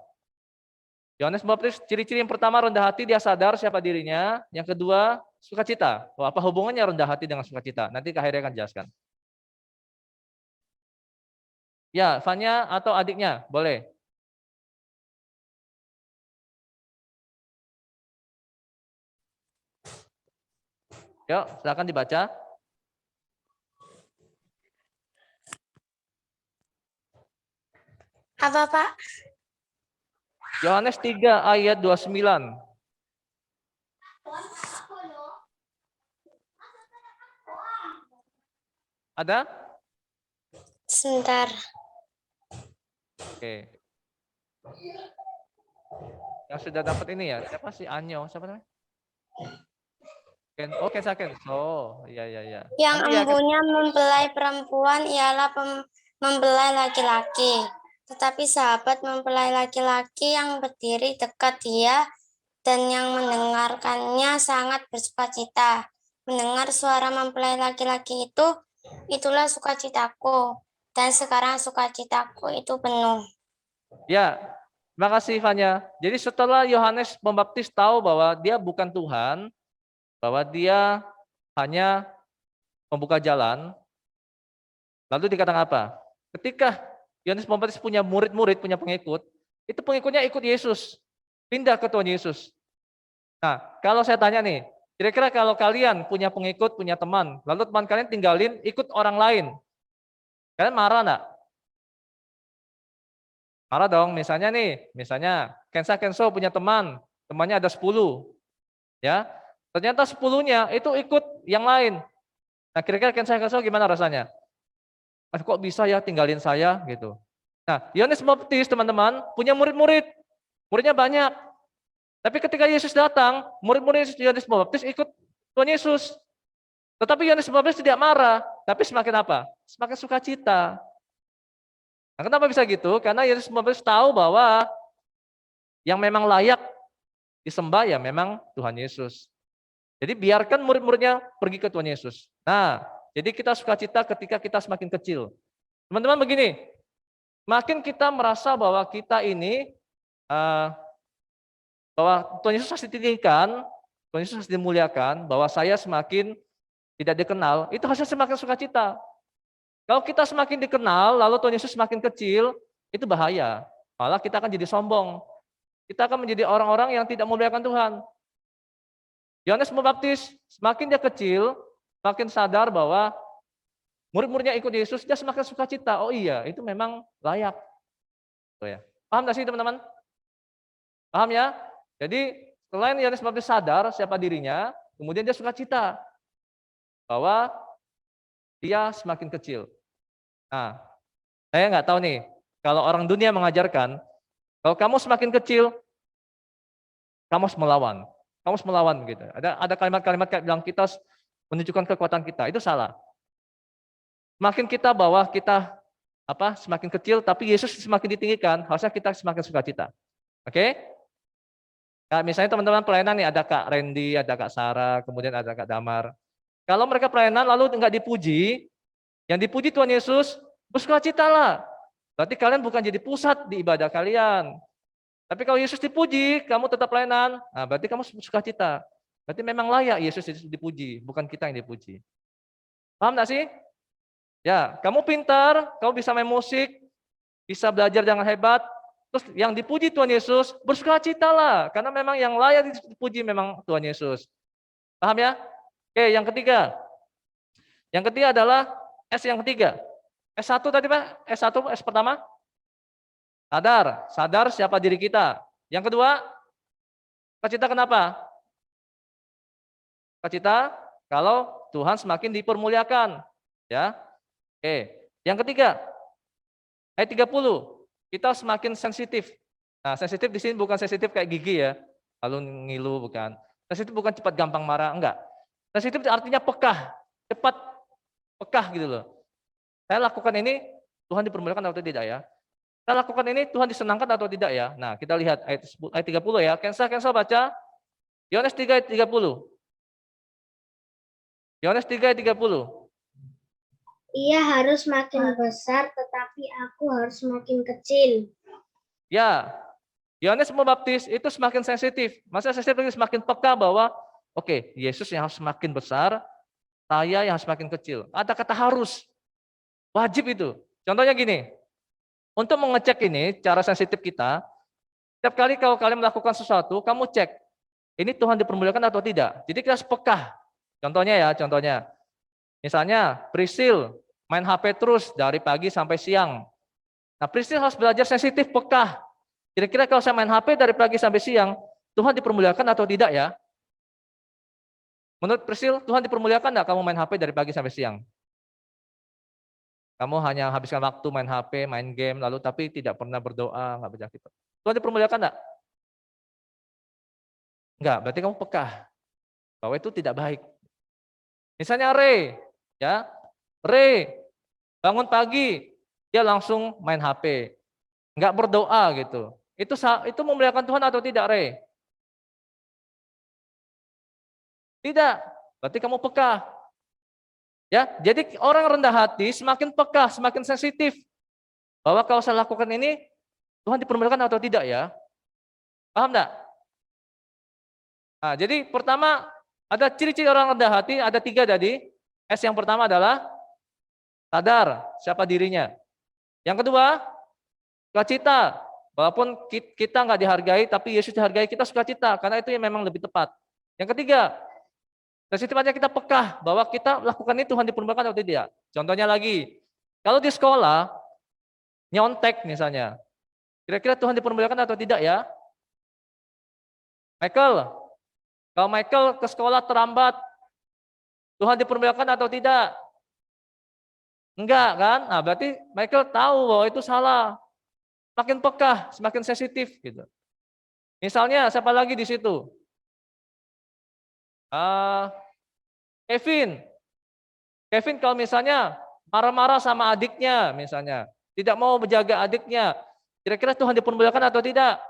Yohanes Pembaptis, ciri-ciri yang pertama rendah hati, dia sadar siapa dirinya. Yang kedua, sukacita. Wah, apa hubungannya rendah hati dengan sukacita? Nanti Kak Heri akan jelaskan. Ya, Fanya atau adiknya, boleh. Yuk, silakan dibaca. Apa, Pak? Yohanes 3 ayat 29. Ada? Sebentar. Oke. Yang sudah dapat ini ya, siapa sih Anyo? Siapa namanya? Kensa Kenso. Iya, iya, iya. Yang Nanti ya, embunya mempelai perempuan ialah mempelai laki-laki. Tetapi sahabat mempelai laki-laki yang berdiri dekat dia dan yang mendengarkannya sangat bersukacita. Mendengar suara mempelai laki-laki itu, itulah sukacitaku. Dan sekarang sukacitaku itu penuh. ya, terima kasih Fanya. Jadi setelah Yohanes Pembaptis tahu bahwa dia bukan Tuhan, bahwa dia hanya membuka jalan, lalu dikatakan apa? Ketika Yohanes Pembaptis punya murid-murid, punya pengikut, itu pengikutnya ikut Yesus, pindah ke Tuhan Yesus. Nah, kalau saya tanya nih, kira-kira kalau kalian punya pengikut, punya teman, lalu teman kalian tinggalin, ikut orang lain, kalian marah enggak? Marah dong, misalnya Kenso punya teman, temannya ada 10, ya. Ternyata 10-nya itu ikut yang lain. Nah, kira-kira Kenso gimana rasanya? Kok bisa ya tinggalin saya gitu. Nah, Yohanes Pembaptis teman-teman punya murid-murid, muridnya banyak. Tapi ketika Yesus datang, murid-murid Yohanes Pembaptis ikut Tuhan Yesus. Tetapi Yohanes Pembaptis tidak marah, tapi semakin apa? Semakin sukacita. Nah, kenapa bisa gitu? Karena Yohanes Pembaptis tahu bahwa yang memang layak disembah ya memang Tuhan Yesus. Jadi biarkan murid-muridnya pergi ke Tuhan Yesus. Nah, jadi kita sukacita ketika kita semakin kecil. Teman-teman begini, makin kita merasa bahwa kita ini bahwa Tuhan Yesus harus ditinggikan, Tuhan Yesus harus dimuliakan, bahwa saya semakin tidak dikenal, itu harusnya semakin sukacita. Kalau kita semakin dikenal, lalu Tuhan Yesus semakin kecil, itu bahaya. Malah kita akan jadi sombong. Kita akan menjadi orang-orang yang tidak memuliakan Tuhan. Yohanes Pembaptis, semakin dia kecil, semakin sadar bahwa murid-muridnya ikut Yesus, dia semakin sukacita. Oh iya, itu memang layak. Oh ya. Paham gak sih teman-teman? Paham ya? Jadi selain Yohanes Pembaptis sadar siapa dirinya, kemudian dia sukacita bahwa dia semakin kecil. Nah, saya nggak tahu nih, kalau orang dunia mengajarkan, kalau kamu semakin kecil, kamu harus melawan. Kamu harus melawan gitu. Ada kalimat-kalimat kayak bilang kita menunjukkan kekuatan kita, itu salah. Semakin kita bahwa kita semakin kecil, tapi Yesus semakin ditinggikan, harusnya kita semakin sukacita. Oke? Nah, misalnya teman-teman pelayanan nih, ada Kak Randy, ada Kak Sarah, kemudian ada Kak Damar. Kalau mereka pelayanan lalu enggak dipuji, yang dipuji Tuhan Yesus, bersukacitalah. Berarti kalian bukan jadi pusat di ibadah kalian. Tapi kalau Yesus dipuji, kamu tetap pelayanan, nah berarti kamu sukacita. Berarti memang layak Yesus dipuji, bukan kita yang dipuji. Paham enggak sih? Ya, kamu pintar, kamu bisa main musik, bisa belajar dengan hebat, terus yang dipuji Tuhan Yesus, bersukacitalah. Karena memang yang layak dipuji memang Tuhan Yesus. Paham ya? Oke, yang ketiga. Yang ketiga adalah S yang ketiga. S1 tadi Pak, S1, S pertama. Sadar siapa diri kita. Yang kedua, sukacita kenapa? Sukacita kalau Tuhan semakin dipermuliakan. Ya. Oke, yang ketiga, ayat 30, kita semakin sensitif. Nah, sensitif di sini bukan sensitif kayak gigi ya, lalu ngilu bukan. Sensitif bukan cepat gampang marah, enggak. Sensitif artinya pekah, cepat pekah gitu loh. Saya lakukan ini, Tuhan dipermuliakan atau tidak ya? Saya lakukan ini, Tuhan disenangkan atau tidak ya? Nah, kita lihat ayat 30 ya. Kensa baca. Yohanes 3 ayat 30. Yohanes 3 ayat 30. Ia harus makin besar, tetapi aku harus makin kecil. Ya, Yohanes Pembaptis itu semakin sensitif. Masa sensitif semakin peka bahwa, oke, Yesus yang harus semakin besar, saya yang harus semakin kecil. Ada kata harus, wajib itu. Contohnya gini, untuk mengecek ini, cara sensitif kita, setiap kali kalau kalian melakukan sesuatu, kamu cek, ini Tuhan dipermuliakan atau tidak. Jadi kita harus peka. Contohnya. Misalnya, Prisil main HP terus dari pagi sampai siang. Nah, Prisil harus belajar sensitif, peka. Kira-kira kalau saya main HP dari pagi sampai siang, Tuhan dipermuliakan atau tidak ya? Menurut Prisil, Tuhan dipermuliakan enggak kamu main HP dari pagi sampai siang? Kamu hanya habiskan waktu main HP, main game, lalu tapi tidak pernah berdoa, enggak baca kitab. Tuhan dipermuliakan enggak? Enggak, berarti kamu peka. bahwa itu tidak baik. Misalnya Re bangun pagi, dia langsung main HP, nggak berdoa gitu. Itu memuliakan Tuhan atau tidak, Re? Tidak, berarti kamu peka. Ya, jadi orang rendah hati semakin peka, semakin sensitif bahwa kalau saya lakukan ini Tuhan dipermuliakan atau tidak ya? Paham enggak? Nah, jadi pertama ada ciri-ciri orang rendah hati, ada 3 tadi. S yang pertama adalah sadar siapa dirinya. Yang kedua, sukacita. Walaupun kita nggak dihargai, tapi Yesus dihargai, kita sukacita karena itu yang memang lebih tepat. Yang ketiga, sensitif aja kita peka bahwa kita lakukan ini Tuhan dipermuliakan atau tidak. Contohnya lagi, kalau di sekolah nyontek misalnya, kira-kira Tuhan dipermuliakan atau tidak ya? Michael, kalau Michael ke sekolah terlambat, Tuhan dipermuliakan atau tidak? Enggak kan? Nah, berarti Michael tahu bahwa itu salah. Semakin peka, semakin sensitif gitu. Misalnya siapa lagi di situ? Kevin kalau misalnya marah-marah sama adiknya misalnya, tidak mau menjaga adiknya, kira-kira Tuhan dipermuliakan atau tidak?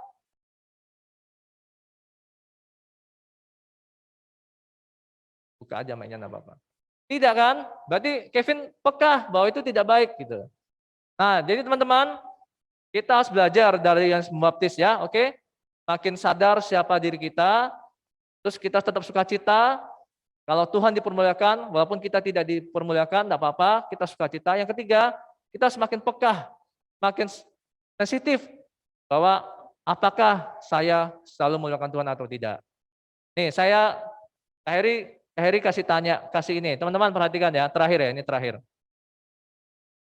Buka aja mainnya enggak apa-apa. Tidak kan? Berarti Kevin peka bahwa itu tidak baik gitu. Nah, jadi teman-teman, kita harus belajar dari Yohanes Pembaptis ya, oke? Makin sadar siapa diri kita, terus kita tetap sukacita. Kalau Tuhan dipermuliakan, walaupun kita tidak dipermuliakan, tidak apa-apa, kita sukacita. Yang ketiga, kita semakin peka, semakin sensitif bahwa apakah saya selalu memuliakan Tuhan atau tidak. Nih, saya Kak Heri kasih ini, teman-teman perhatikan ya, terakhir ya, ini terakhir.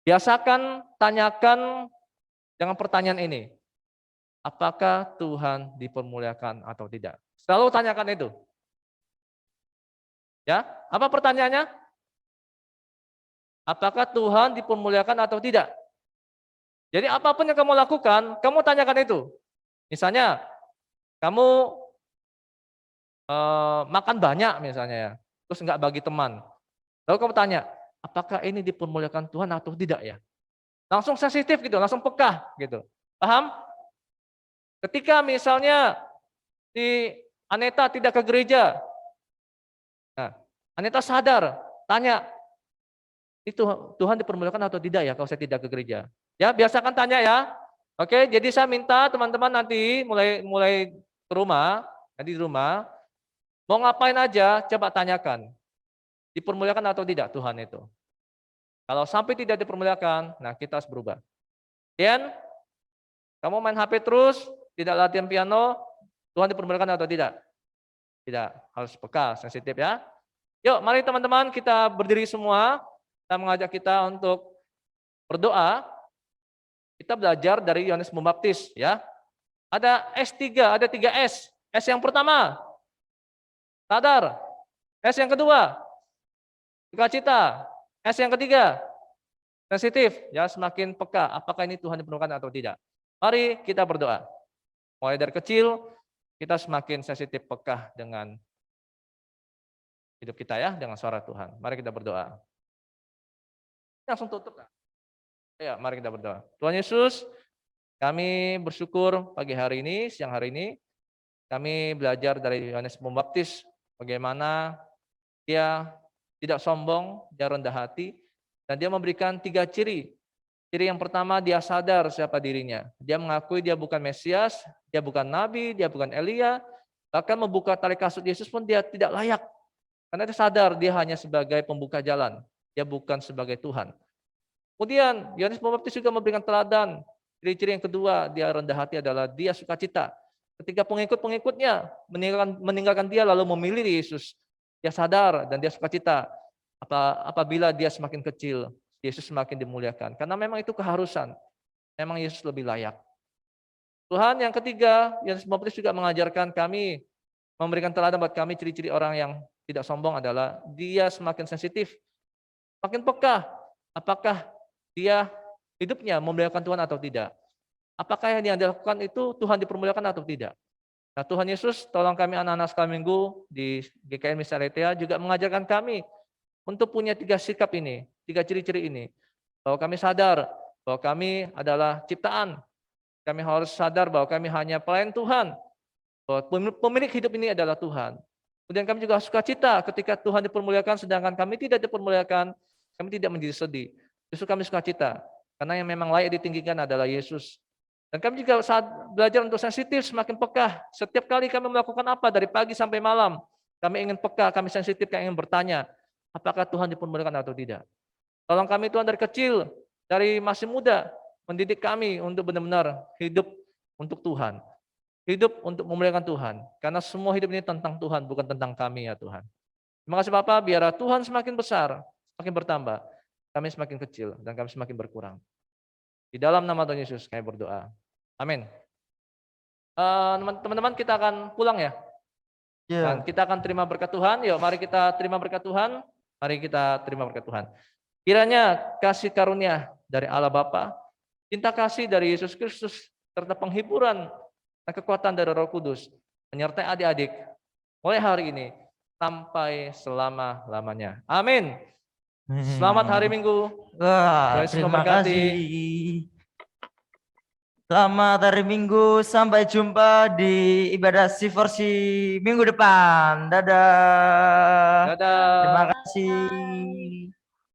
Biasakan tanyakan dengan pertanyaan ini, apakah Tuhan dipermuliakan atau tidak? Selalu tanyakan itu. Ya, apa pertanyaannya? Apakah Tuhan dipermuliakan atau tidak? Jadi apapun yang kamu lakukan, kamu tanyakan itu. Misalnya, kamu makan banyak misalnya ya, terus nggak bagi teman. Lalu kamu tanya, apakah ini dipermuliakan Tuhan atau tidak ya? Langsung sensitif gitu, langsung peka gitu. Paham? Ketika misalnya si Aneta tidak ke gereja, nah, Aneta sadar, tanya, itu Tuhan dipermuliakan atau tidak ya kalau saya tidak ke gereja? Ya, biasakan tanya ya. Oke, jadi saya minta teman-teman nanti mulai ke rumah, nanti di rumah, mau ngapain aja, coba tanyakan. Dipermuliakan atau tidak Tuhan itu? Kalau sampai tidak dipermuliakan, nah kita harus berubah. Dan kamu main HP terus, tidak latihan piano, Tuhan dipermuliakan atau tidak? Tidak, harus peka, sensitif ya. Yuk, mari teman-teman kita berdiri semua. Saya mengajak kita untuk berdoa. Kita belajar dari Yohanes Pembaptis ya. Ada S3, ada 3 S. S yang pertama, sadar. S yang kedua, sukacita. S yang ketiga, sensitif, ya semakin peka. Apakah ini Tuhan diperlukan atau tidak? Mari kita berdoa. Mulai dari kecil, kita semakin sensitif peka dengan hidup kita ya, dengan suara Tuhan. Mari kita berdoa. Langsung tutup. Ya, mari kita berdoa. Tuhan Yesus, kami bersyukur pagi hari ini, siang hari ini, kami belajar dari Yohanes Pembaptis bagaimana dia tidak sombong, dia rendah hati, dan dia memberikan 3 ciri. Ciri yang pertama, dia sadar siapa dirinya. Dia mengakui dia bukan Mesias, dia bukan Nabi, dia bukan Elia, bahkan membuka tali kasut Yesus pun dia tidak layak. Karena dia sadar dia hanya sebagai pembuka jalan, dia bukan sebagai Tuhan. Kemudian Yohanes Pembaptis juga memberikan teladan. Ciri-ciri yang kedua, dia rendah hati adalah dia sukacita. Ketika pengikut-pengikutnya meninggalkan dia lalu memilih Yesus, dia sadar dan dia sukacita. Apabila dia semakin kecil, Yesus semakin dimuliakan. Karena memang itu keharusan. Memang Yesus lebih layak. Tuhan yang ketiga, Yohanes Pembaptis juga mengajarkan kami, memberikan teladan buat kami, ciri-ciri orang yang tidak sombong adalah dia semakin sensitif, semakin peka. Apakah dia hidupnya memuliakan Tuhan atau tidak? Apakah yang dia lakukan itu Tuhan dipermuliakan atau tidak? Nah, Tuhan Yesus, tolong kami anak-anak sekolah minggu di GKM Misaletea juga mengajarkan kami untuk punya 3 sikap ini, 3 ciri-ciri ini. Bahwa kami sadar bahwa kami adalah ciptaan. Kami harus sadar bahwa kami hanya pelayan Tuhan. Bahwa pemilik hidup ini adalah Tuhan. Kemudian kami juga sukacita ketika Tuhan dipermuliakan, sedangkan kami tidak dipermuliakan, kami tidak menjadi sedih. Justru kami sukacita, karena yang memang layak ditinggikan adalah Yesus. Dan kami juga saat belajar untuk sensitif, semakin peka. Setiap kali kami melakukan apa, dari pagi sampai malam, kami ingin peka, kami sensitif, kami ingin bertanya, apakah Tuhan dipermuliakan atau tidak. Tolong kami Tuhan dari kecil, dari masih muda, mendidik kami untuk benar-benar hidup untuk Tuhan. Hidup untuk memuliakan Tuhan. Karena semua hidup ini tentang Tuhan, bukan tentang kami ya Tuhan. Terima kasih Bapak, biar Tuhan semakin besar, semakin bertambah. Kami semakin kecil, dan kami semakin berkurang. Di dalam nama Tuhan Yesus kami berdoa. Amin. Teman-teman kita akan pulang ya. Dan kita akan terima berkat Tuhan. Yuk mari kita terima berkat Tuhan. Mari kita terima berkat Tuhan. Kiranya kasih karunia dari Allah Bapa, cinta kasih dari Yesus Kristus, serta penghiburan dan kekuatan dari Roh Kudus menyertai adik-adik mulai hari ini sampai selama-lamanya. Amin. Selamat hari Minggu. Wah, Yesus terima memberkati. kasih. Selamat hari Minggu, sampai jumpa di ibadah Siforsi minggu depan. Dadah. Dadah. Terima kasih.